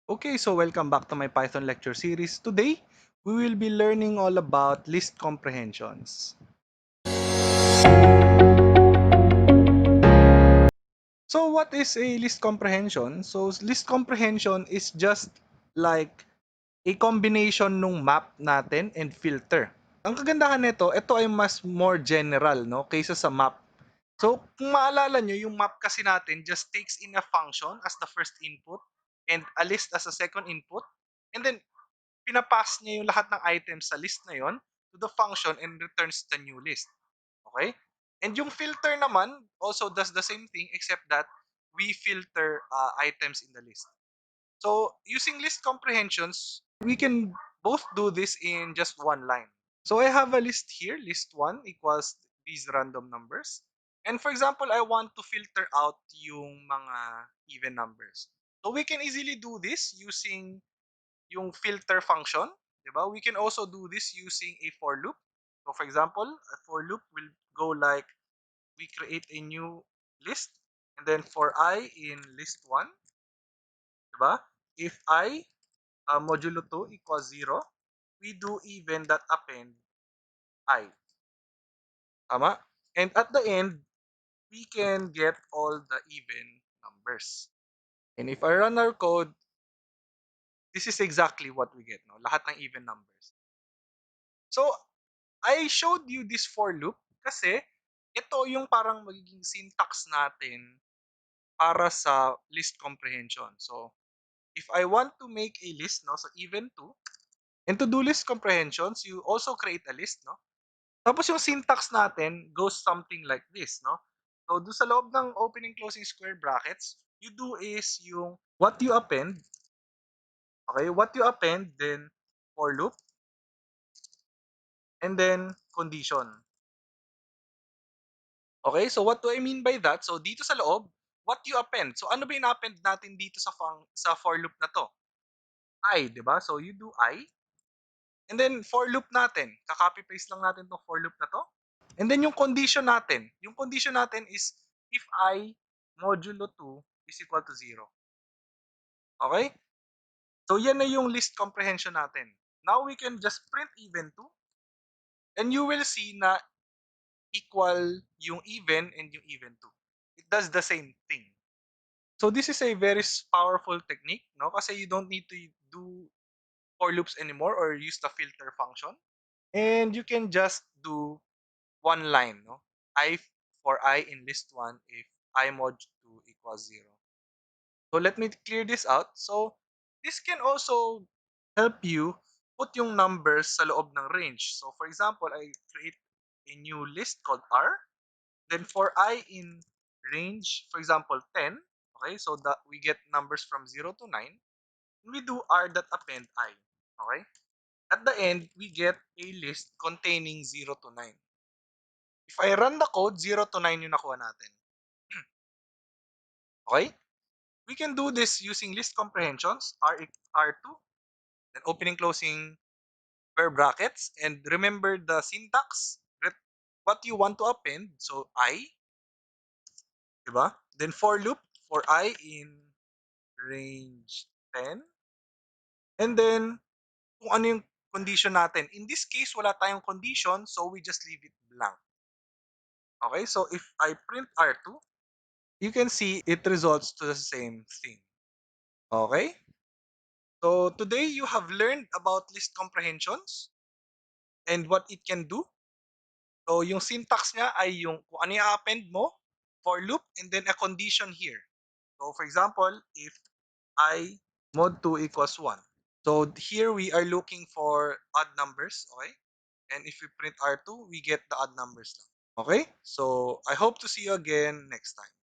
Okay, so welcome back to my Python lecture series. Today, we will be learning all about list comprehensions. So what is a list comprehension? So list comprehension is just like a combination ng map natin and filter. Ang kagandahan nito, ito ay mas more general no kaysa sa map. So kung maalala nyo, yung map kasi natin just takes in a function as the first input and a list as a second input, and then pinapass niya yung lahat ng items sa list na yon to the function and returns the new list. Okay? And yung filter naman also does the same thing except that we filter items in the list. So using list comprehensions, we can both do this in just one line. So I have a list here, list 1 equals these random numbers. And for example, I want to filter out yung mga even numbers. So we can easily do this using yung filter function, 'di ba? We can also do this using a for loop. So for example, a for loop will go like we create a new list and then for I in list 1, 'di ba? If I modulo 2 equals 0, we do even that append I. Tama? And at the end, we can get all the even numbers. And if I run our code, this is exactly what we get, no? Lahat ng even numbers. So, I showed you this for loop kasi ito yung parang magiging syntax natin para sa list comprehension. So, if I want to make a list, no, so even to, and to do list comprehensions, you also create a list, no? Tapos yung syntax natin goes something like this, no? So, do sa loob ng opening closing square brackets, you do is yung what you append, okay? What you append, then for loop, and then condition. Okay, so what do I mean by that? So dito sa loob, what you append. So ano ba yung append natin dito sa for loop na to? I, 'di ba? So you do I. And then for loop natin, ka-copy paste lang natin tong for loop na to. And then yung condition natin. Yung condition natin is if I modulo 2 is equal to 0. Okay? So yan na yung list comprehension natin. Now we can just print even to, and you will see na equal yung even and yung even to. It does the same thing. So this is a very powerful technique, no? Kasi you don't need to do for loops anymore or use the filter function. And you can just do one line, no? I for I in list 1 if I mod 2 equals 0. So let me clear this out. So this can also help you put yung numbers sa loob ng range. So for example, I create a new list called R. Then for I in range, for example, 10, okay, so that we get numbers from 0 to 9, we do R dot append I, okay? At the end, we get a list containing 0 to 9. If I run the code, 0 to 9 yung nakuha natin. Okay? We can do this using list comprehensions, R2, then opening, closing square brackets, and remember the syntax, what you want to append, so I, diba? Then for loop, for I in range 10. And then, kung ano yung condition natin. In this case, wala tayong condition, so we just leave it blank. Okay, so if I print R2, you can see it results to the same thing. Okay? So today you have learned about list comprehensions and what it can do. So yung syntax niya ay yung kung ano yung append mo, for loop, and then a condition here. So for example, if I mod 2 equals 1. So here we are looking for odd numbers, okay? And if we print R2, we get the odd numbers lang. Okay? So I hope to see you again next time.